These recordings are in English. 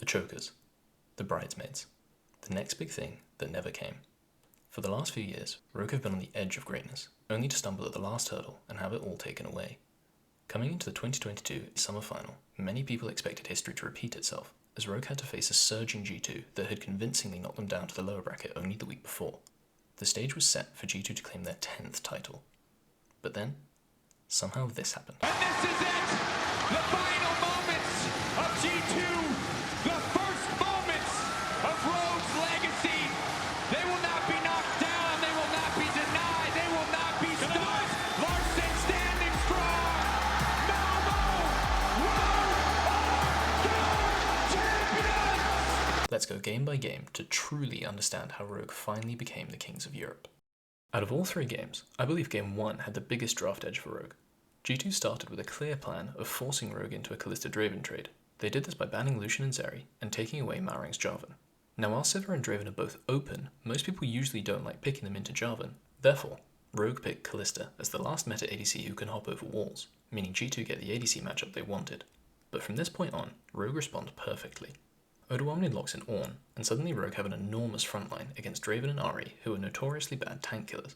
chokers, the bridesmaids, the next big thing that never came. For the last few years, Rogue have been on the edge of greatness, only to stumble at the last hurdle and have it all taken away. Coming into the 2022 summer final, many people expected history to repeat itself, as Rogue had to face a surging G2 that had convincingly knocked them down to the lower bracket only the week before. The stage was set for G2 to claim their 10th title. But then, somehow this happened. And this is it! The final moments of G2! The first moments of Rogue's legacy! They will not be knocked down, they will not be denied, they will not be stopped! Larson standing strong! Malmo! Rogue are your champions! Let's go game by game to truly understand how Rogue finally became the kings of Europe. Out of all three games, I believe Game 1 had the biggest draft edge for Rogue. G2 started with a clear plan of forcing Rogue into a Kalista Draven trade. They did this by banning Lucian and Zeri and taking away Malrang's Jarvan. Now while Sivir and Draven are both open, most people usually don't like picking them into Jarvan. Therefore, Rogue picked Kalista as the last meta ADC who can hop over walls, meaning G2 get the ADC matchup they wanted. But from this point on, Rogue respond perfectly. Odoamne locks in Ornn, and suddenly Rogue have an enormous frontline against Draven and Ahri, who are notoriously bad tank killers.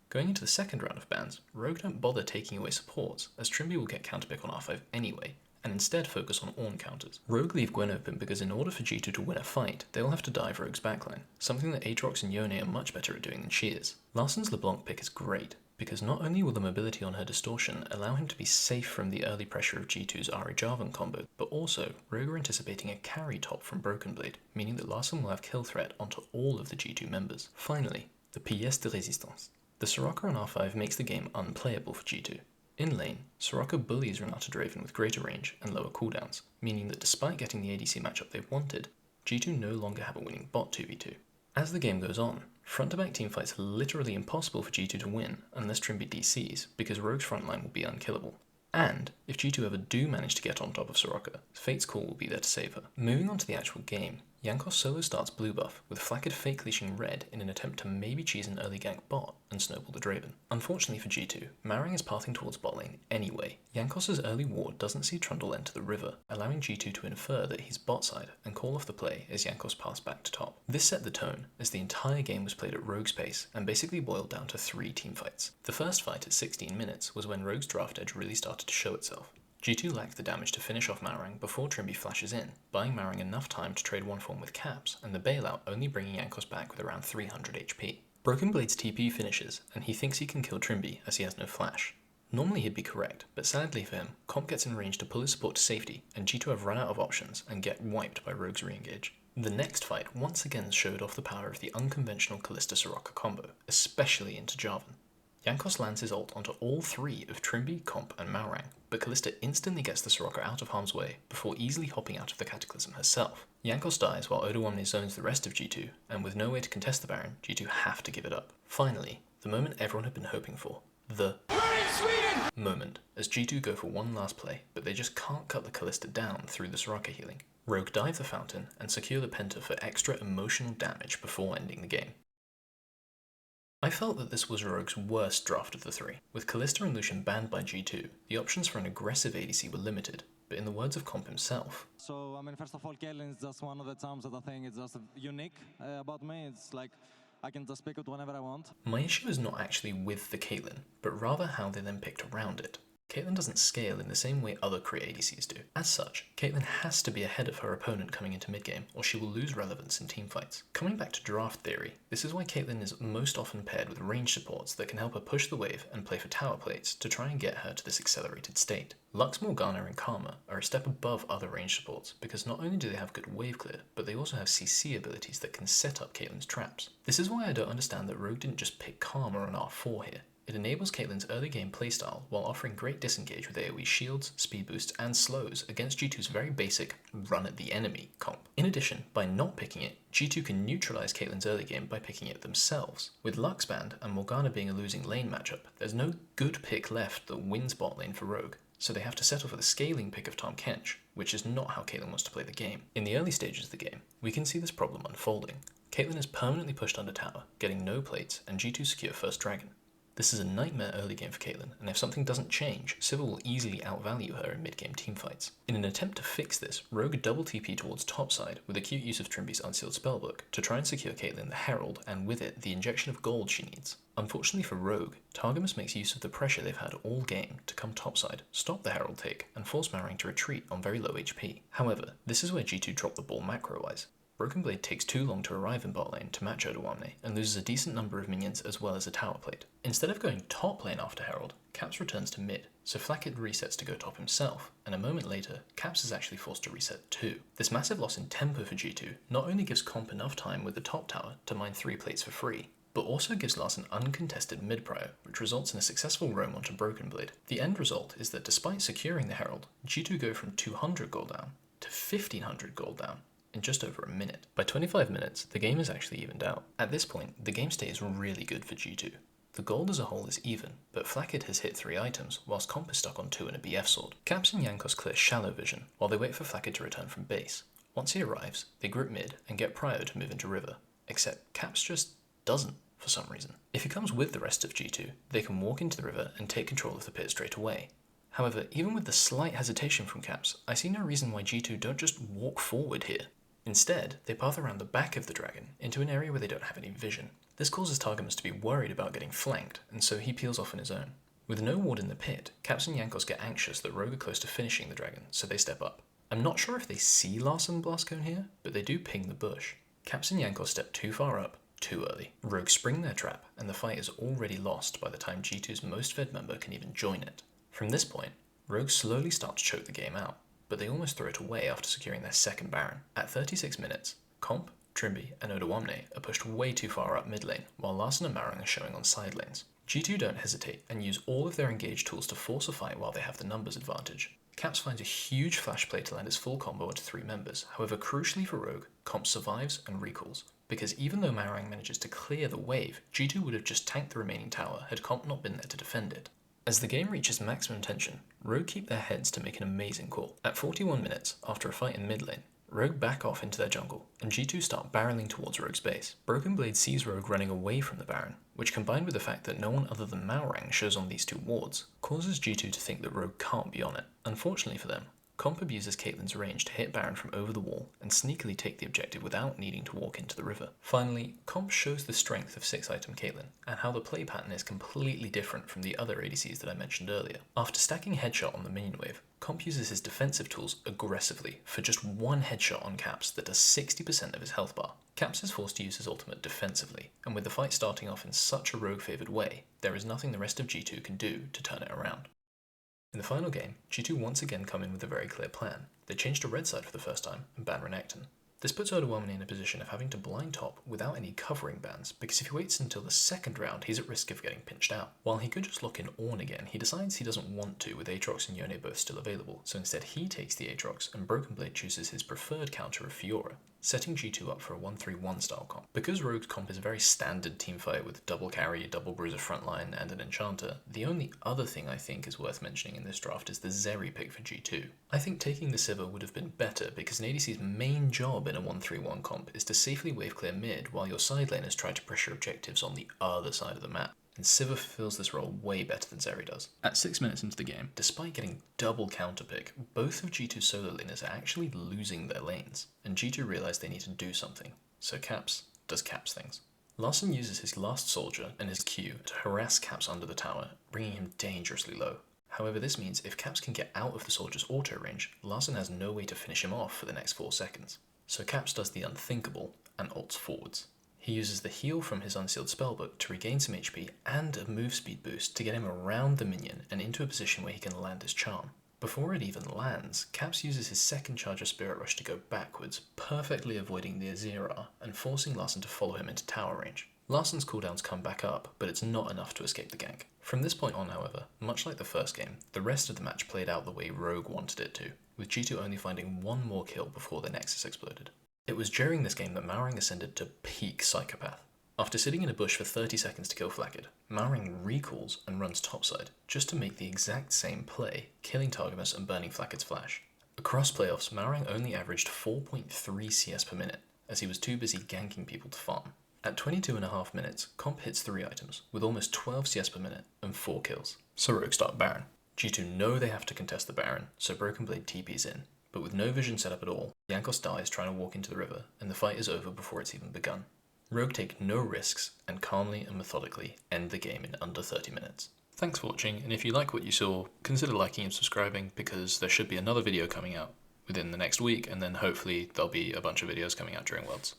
Going into the second round of bans, Rogue don't bother taking away supports, as Trymbi will get counterpick on R5 anyway, and instead focus on Ornn counters. Rogue leave Gwen open because in order for G2 to win a fight, they'll have to dive Rogue's backline, something that Aatrox and Yone are much better at doing than she is. Larsen's LeBlanc pick is great, because not only will the mobility on her distortion allow him to be safe from the early pressure of G2's Ahri Jarvan combo, but also Rogue are anticipating a carry top from Broken Blade, meaning that Larsen will have kill threat onto all of the G2 members. Finally, the pièce de résistance. The Soraka on R5 makes the game unplayable for G2. In lane, Soraka bullies Renata Draven with greater range and lower cooldowns, meaning that despite getting the ADC matchup they wanted, G2 no longer have a winning bot 2v2. As the game goes on, front-to-back teamfights are literally impossible for G2 to win unless Trymbi DCs, because Rogue's frontline will be unkillable. And if G2 ever do manage to get on top of Soraka, Fate's Call will be there to save her. Moving on to the actual game, Jankos solo starts blue buff, with Flakked fake leashing red in an attempt to maybe cheese an early gank bot and snowball the Draven. Unfortunately for G2, Malrang is pathing towards bot lane anyway. Jankos' early ward doesn't see Trundle enter the river, allowing G2 to infer that he's bot side and call off the play as Jankos passed back to top. This set the tone, as the entire game was played at Rogue's pace and basically boiled down to 3 teamfights. The first fight at 16 minutes was when Rogue's draft edge really started to show itself. G2 lacked the damage to finish off Malrang before Trymbi flashes in, buying Malrang enough time to trade one form with Caps, and the bailout only bringing Jankos back with around 300 HP. Broken Blade's TP finishes, and he thinks he can kill Trymbi as he has no flash. Normally he'd be correct, but sadly for him, Comp gets in range to pull his support to safety, and G2 have run out of options and get wiped by Rogue's re-engage. The next fight once again showed off the power of the unconventional Kalista-Soraka combo, especially into Jarvan. Jankos lands his ult onto all 3 of Trymbi, Comp and Malrang, but Kalista instantly gets the Soraka out of harm's way before easily hopping out of the Cataclysm herself. Jankos dies while Odoamne zones the rest of G2, and with no way to contest the Baron, G2 have to give it up. Finally, the moment everyone had been hoping for. The moment, as G2 go for one last play, but they just can't cut the Kalista down through the Soraka healing. Rogue dive the fountain and secure the Penta for extra emotional damage before ending the game. I felt that this was Rogue's worst draft of the 3. With Kalista and Lucian banned by G2, the options for an aggressive ADC were limited, but in the words of Comp himself, So, I mean, first of all, Caitlyn is just one of the charms that I think is just unique about me. It's like, I can just pick it whenever I want. my issue is not actually with the Caitlyn, but rather how they then picked around it. Caitlyn doesn't scale in the same way other Korea ADCs do. As such, Caitlyn has to be ahead of her opponent coming into mid-game, or she will lose relevance in teamfights. Coming back to draft theory, this is why Caitlyn is most often paired with range supports that can help her push the wave and play for tower plates to try and get her to this accelerated state. Lux, Morgana and Karma are a step above other range supports because not only do they have good wave clear, but they also have CC abilities that can set up Caitlyn's traps. This is why I don't understand that Rogue didn't just pick Karma on R4 here. It enables Caitlyn's early game playstyle while offering great disengage with AoE shields, speed boosts, and slows against G2's very basic run at the enemy comp. In addition, by not picking it, G2 can neutralize Caitlyn's early game by picking it themselves. With Lux banned and Morgana being a losing lane matchup, there's no good pick left that wins bot lane for Rogue, so they have to settle for the scaling pick of Tahm Kench, which is not how Caitlyn wants to play the game. In the early stages of the game, we can see this problem unfolding. Caitlyn is permanently pushed under tower, getting no plates, and G2 secure first dragon. This is a nightmare early game for Caitlyn, and if something doesn't change, Sivir will easily outvalue her in mid-game teamfights. In an attempt to fix this, Rogue double TP towards topside with a cute use of Trimby's Unsealed Spellbook to try and secure Caitlyn the Herald, and with it, the injection of gold she needs. Unfortunately for Rogue, Targamas makes use of the pressure they've had all game to come topside, stop the Herald take, and force Marang to retreat on very low HP. However, this is where G2 dropped the ball macro-wise. Broken Blade takes too long to arrive in bot lane to match Odoamne and loses a decent number of minions as well as a tower plate. Instead of going top lane after Herald, Caps returns to mid, so Flakked resets to go top himself, and a moment later, Caps is actually forced to reset too. This massive loss in tempo for G2 not only gives Comp enough time with the top tower to mine 3 plates for free, but also gives Larssen uncontested mid prio, which results in a successful roam onto Broken Blade. The end result is that despite securing the Herald, G2 go from 200 gold down to 1500 gold down in just over a minute. By 25 minutes, the game is actually evened out. At this point, the game state is really good for G2. The gold as a whole is even, but Flakked has hit 3 items, whilst Comp is stuck on 2 and a BF sword. Caps and Jankos clear shallow vision, while they wait for Flakked to return from base. Once he arrives, they grip mid and get prio to move into river, except Caps just doesn't for some reason. If he comes with the rest of G2, they can walk into the river and take control of the pit straight away. However, even with the slight hesitation from Caps, I see no reason why G2 don't just walk forward here. Instead, they path around the back of the dragon into an area where they don't have any vision. This causes Targamas to be worried about getting flanked, and so he peels off on his own. With no ward in the pit, Caps and Jankos get anxious that Rogue are close to finishing the dragon, so they step up. I'm not sure if they see Larssen blast cone here, but they do ping the bush. Caps and Jankos step too far up, too early. Rogue spring their trap, and the fight is already lost by the time G2's most fed member can even join it. From this point, Rogue slowly start to choke the game out, but they almost throw it away after securing their second Baron. At 36 minutes, Comp, Trimby, and Odoamne are pushed way too far up mid lane, while Larssen and Marang are showing on side lanes. G2 don't hesitate and use all of their engaged tools to force a fight while they have the numbers advantage. Caps finds a huge flash play to land his full combo onto 3 members, however crucially for Rogue, Comp survives and recalls, because even though Marang manages to clear the wave, G2 would have just tanked the remaining tower had Comp not been there to defend it. As the game reaches maximum tension, Rogue keep their heads to make an amazing call. At 41 minutes, after a fight in mid lane, Rogue back off into their jungle, and G2 start barreling towards Rogue's base. Broken Blade sees Rogue running away from the Baron, which combined with the fact that no one other than Marang shows on these 2 wards, causes G2 to think that Rogue can't be on it. Unfortunately for them, Comp abuses Caitlyn's range to hit Baron from over the wall and sneakily take the objective without needing to walk into the river. Finally, Comp shows the strength of 6-item Caitlyn and how the play pattern is completely different from the other ADCs that I mentioned earlier. After stacking headshot on the minion wave, Comp uses his defensive tools aggressively for just 1 headshot on Caps that does 60% of his health bar. Caps is forced to use his ultimate defensively, and with the fight starting off in such a Rogue-favoured way, there is nothing the rest of G2 can do to turn it around. In the final game, G2 once again come in with a very clear plan. They change to red side for the first time and ban Renekton. This puts Odoamne in a position of having to blind top without any covering bans, because if he waits until the second round, he's at risk of getting pinched out. While he could just lock in Ornn again, he decides he doesn't want to with Aatrox and Yone both still available, so instead he takes the Aatrox and Broken Blade chooses his preferred counter of Fiora, setting G2 up for a 1-3-1 style comp. Because Rogue's comp is a very standard teamfight with double carry, double bruiser frontline, and an enchanter, the only other thing I think is worth mentioning in this draft is the Zeri pick for G2. I think taking the Sivir would have been better because an ADC's main job in a 1-3-1 comp is to safely wave clear mid while your side laners try to pressure objectives on the other side of the map. And Sivir fulfills this role way better than Zeri does. At 6 minutes into the game, despite getting double counterpick, both of G2's solo laners are actually losing their lanes, and G2 realise they need to do something, so Caps does Caps things. Larssen uses his last soldier and his Q to harass Caps under the tower, bringing him dangerously low. However, this means if Caps can get out of the soldier's auto range, Larssen has no way to finish him off for the next 4 seconds. So Caps does the unthinkable and ults forwards. He uses the heal from his Unsealed Spellbook to regain some HP and a move speed boost to get him around the minion and into a position where he can land his charm. Before it even lands, Caps uses his second charge of Spirit Rush to go backwards, perfectly avoiding the Azira and forcing Larssen to follow him into tower range. Larssen's cooldowns come back up, but it's not enough to escape the gank. From this point on, however, much like the first game, the rest of the match played out the way Rogue wanted it to, with G2 only finding 1 more kill before the Nexus exploded. It was during this game that Marang ascended to peak psychopath. After sitting in a bush for 30 seconds to kill Flakked, Marang recalls and runs topside, just to make the exact same play, killing Targamas and burning Flakked's flash. Across playoffs, Marang only averaged 4.3 CS per minute, as he was too busy ganking people to farm. At 22.5 minutes, Comp hits 3 items, with almost 12 CS per minute and 4 kills. So Rogue start Baron. G2 know they have to contest the Baron, so Broken Blade TP's in, but with no vision set up at all, Jankos dies trying to walk into the river, and the fight is over before it's even begun. Rogue take no risks, and calmly and methodically end the game in under 30 minutes. Thanks for watching, and if you like what you saw, consider liking and subscribing, because there should be another video coming out within the next week, and then hopefully there'll be a bunch of videos coming out during Worlds.